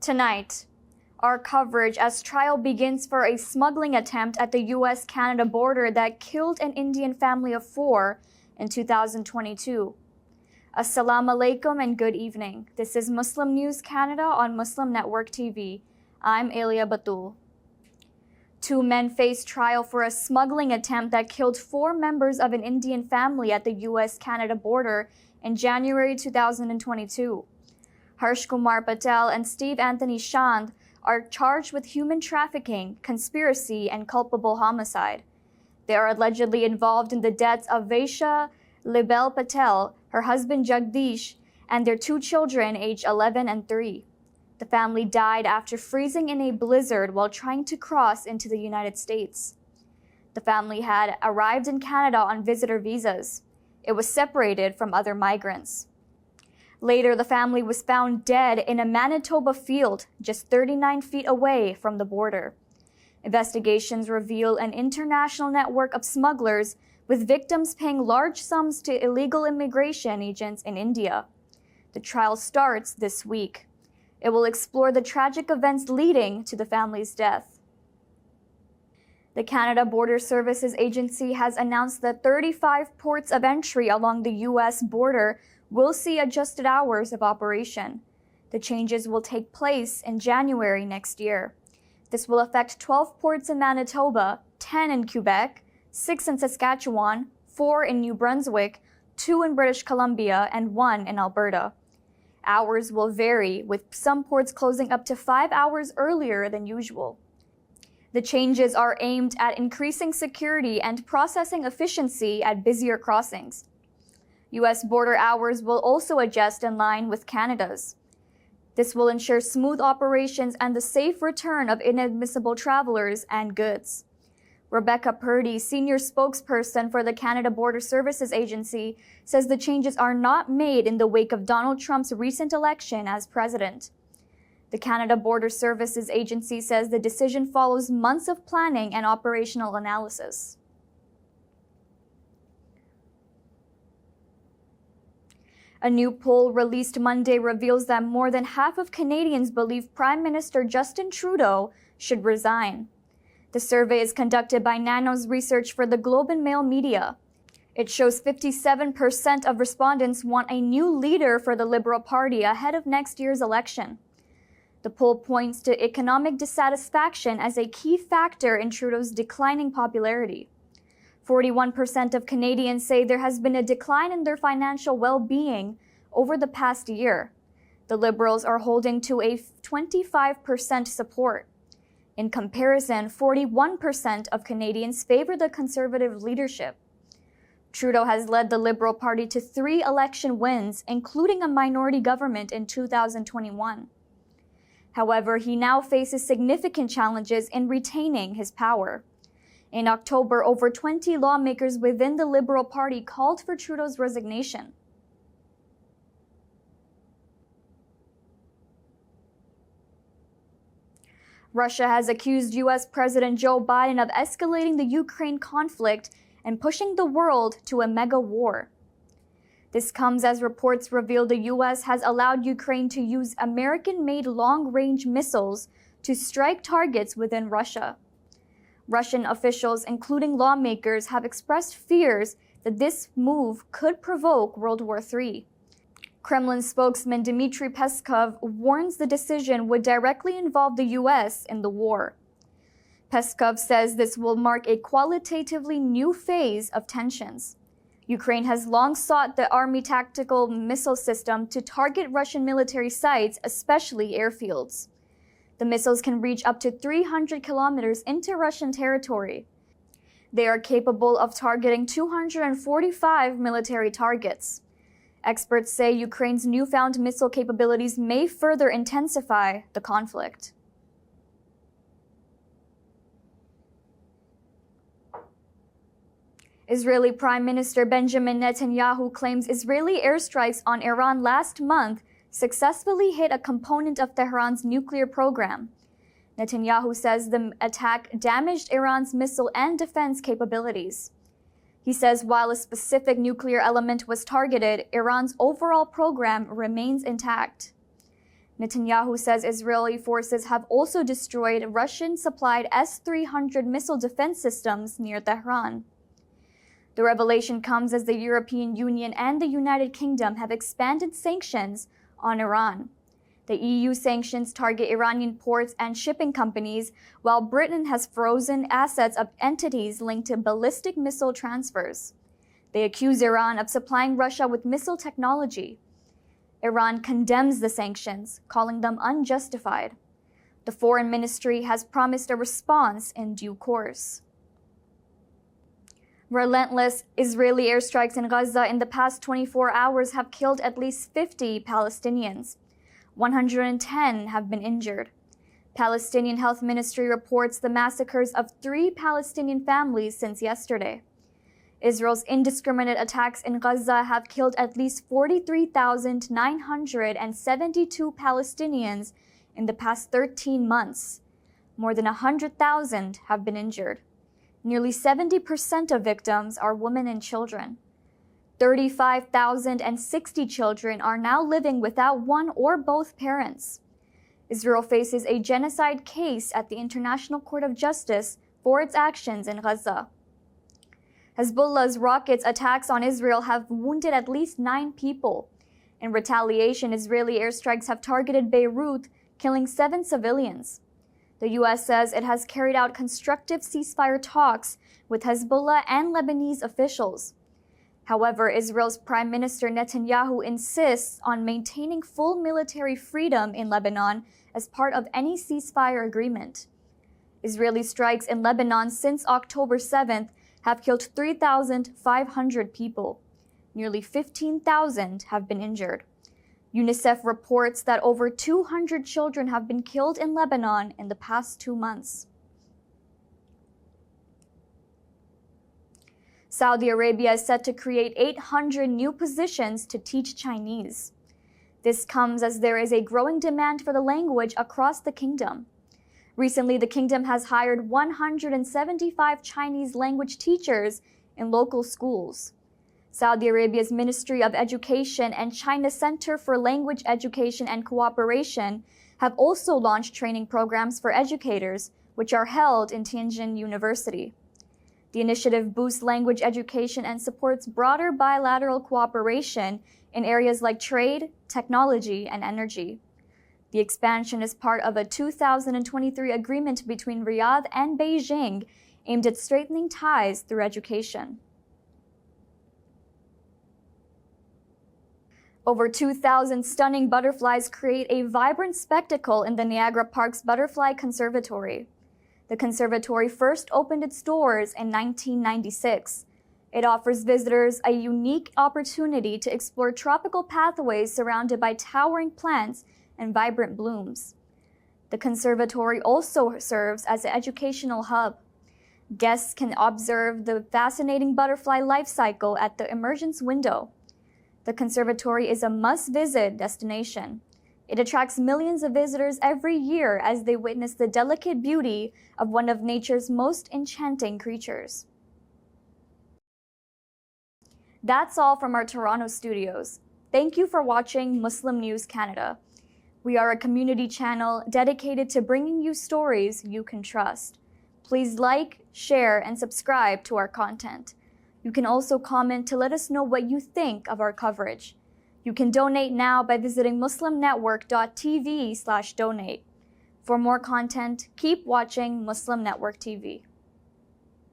Tonight, our coverage as trial begins for a smuggling attempt at the US-Canada border that killed an Indian family of 4 in 2022. Assalamu alaikum and good evening. This is Muslim News Canada on Muslim Network TV. I'm Elia Batul. 2 men face trial for a smuggling attempt that killed 4 members of an Indian family at the US-Canada border in January 2022. Harsh Kumar Patel and Steve Anthony Chand are charged with human trafficking, conspiracy, and culpable homicide. They are allegedly involved in the deaths of Vaisha Libel Patel, her husband Jagdish, and their 2 children aged 11 and 3. The family died after freezing in a blizzard while trying to cross into the United States. The family had arrived in Canada on visitor visas. It was separated from other migrants. Later, the family was found dead in a Manitoba field just 39 feet away from the border. Investigations reveal an international network of smugglers, with victims paying large sums to illegal immigration agents in India. The trial starts this week. It will explore the tragic events leading to the family's death. The Canada Border Services Agency has announced that 35 ports of entry along the U.S. border will see adjusted hours of operation. The changes will take place in January next year. This will affect 12 ports in Manitoba, 10 in Quebec, 6 in Saskatchewan, 4 in New Brunswick, 2 in British Columbia, and 1 in Alberta. Hours will vary, with some ports closing up to 5 hours earlier than usual. The changes are aimed at increasing security and processing efficiency at busier crossings. U.S. border hours will also adjust in line with Canada's. This will ensure smooth operations and the safe return of inadmissible travelers and goods. Rebecca Purdy, senior spokesperson for the Canada Border Services Agency, says the changes are not made in the wake of Donald Trump's recent election as president. The Canada Border Services Agency says the decision follows months of planning and operational analysis. A new poll released Monday reveals that more than half of Canadians believe Prime Minister Justin Trudeau should resign. The survey is conducted by Nanos Research for the Globe and Mail media. It shows 57% of respondents want a new leader for the Liberal Party ahead of next year's election. The poll points to economic dissatisfaction as a key factor in Trudeau's declining popularity. 41% of Canadians say there has been a decline in their financial well-being over the past year. The Liberals are holding to a 25% support. In comparison, 41% of Canadians favor the Conservative leadership. Trudeau has led the Liberal Party to 3 election wins, including a minority government in 2021. However, he now faces significant challenges in retaining his power. In October, over 20 lawmakers within the Liberal Party called for Trudeau's resignation. Russia has accused U.S. President Joe Biden of escalating the Ukraine conflict and pushing the world to a mega war. This comes as reports reveal the U.S. has allowed Ukraine to use American-made long-range missiles to strike targets within Russia. Russian officials, including lawmakers, have expressed fears that this move could provoke World War III. Kremlin spokesman Dmitry Peskov warns the decision would directly involve the U.S. in the war. Peskov says this will mark a qualitatively new phase of tensions. Ukraine has long sought the Army tactical missile system to target Russian military sites, especially airfields. The missiles can reach up to 300 kilometers into Russian territory. They are capable of targeting 245 military targets. Experts say Ukraine's newfound missile capabilities may further intensify the conflict. Israeli Prime Minister Benjamin Netanyahu claims Israeli airstrikes on Iran last month successfully hit a component of Tehran's nuclear program. Netanyahu says the attack damaged Iran's missile and defense capabilities. He says while a specific nuclear element was targeted, Iran's overall program remains intact. Netanyahu says Israeli forces have also destroyed Russian-supplied S-300 missile defense systems near Tehran. The revelation comes as the European Union and the United Kingdom have expanded sanctions on Iran. The EU sanctions target Iranian ports and shipping companies, while Britain has frozen assets of entities linked to ballistic missile transfers. They accuse Iran of supplying Russia with missile technology. Iran condemns the sanctions, calling them unjustified. The Foreign Ministry has promised a response in due course. Relentless Israeli airstrikes in Gaza in the past 24 hours have killed at least 50 Palestinians. 110 have been injured. Palestinian Health Ministry reports the massacres of 3 Palestinian families since yesterday. Israel's indiscriminate attacks in Gaza have killed at least 43,972 Palestinians in the past 13 months. More than 100,000 have been injured. Nearly 70% of victims are women and children. 35,060 children are now living without one or both parents. Israel faces a genocide case at the International Court of Justice for its actions in Gaza. Hezbollah's rockets attacks on Israel have wounded at least 9 people. In retaliation, Israeli airstrikes have targeted Beirut, killing 7 civilians. The U.S. says it has carried out constructive ceasefire talks with Hezbollah and Lebanese officials. However, Israel's Prime Minister Netanyahu insists on maintaining full military freedom in Lebanon as part of any ceasefire agreement. Israeli strikes in Lebanon since October 7th have killed 3,500 people. Nearly 15,000 have been injured. UNICEF reports that over 200 children have been killed in Lebanon in the past 2 months. Saudi Arabia is set to create 800 new positions to teach Chinese. This comes as there is a growing demand for the language across the kingdom. Recently, the kingdom has hired 175 Chinese language teachers in local schools. Saudi Arabia's Ministry of Education and China Center for Language Education and Cooperation have also launched training programs for educators, which are held in Tianjin University. The initiative boosts language education and supports broader bilateral cooperation in areas like trade, technology, and energy. The expansion is part of a 2023 agreement between Riyadh and Beijing aimed at strengthening ties through education. Over 2,000 stunning butterflies create a vibrant spectacle in the Niagara Parks Butterfly Conservatory. The conservatory first opened its doors in 1996. It offers visitors a unique opportunity to explore tropical pathways surrounded by towering plants and vibrant blooms. The conservatory also serves as an educational hub. Guests can observe the fascinating butterfly life cycle at the emergence window. The conservatory is a must-visit destination. It attracts millions of visitors every year as they witness the delicate beauty of one of nature's most enchanting creatures. That's all from our Toronto studios. Thank you for watching Muslim News Canada. We are a community channel dedicated to bringing you stories you can trust. Please like, share, and subscribe to our content. You can also comment to let us know what you think of our coverage. You can donate now by visiting muslimnetwork.tv/donate. For more content, keep watching Muslim Network TV.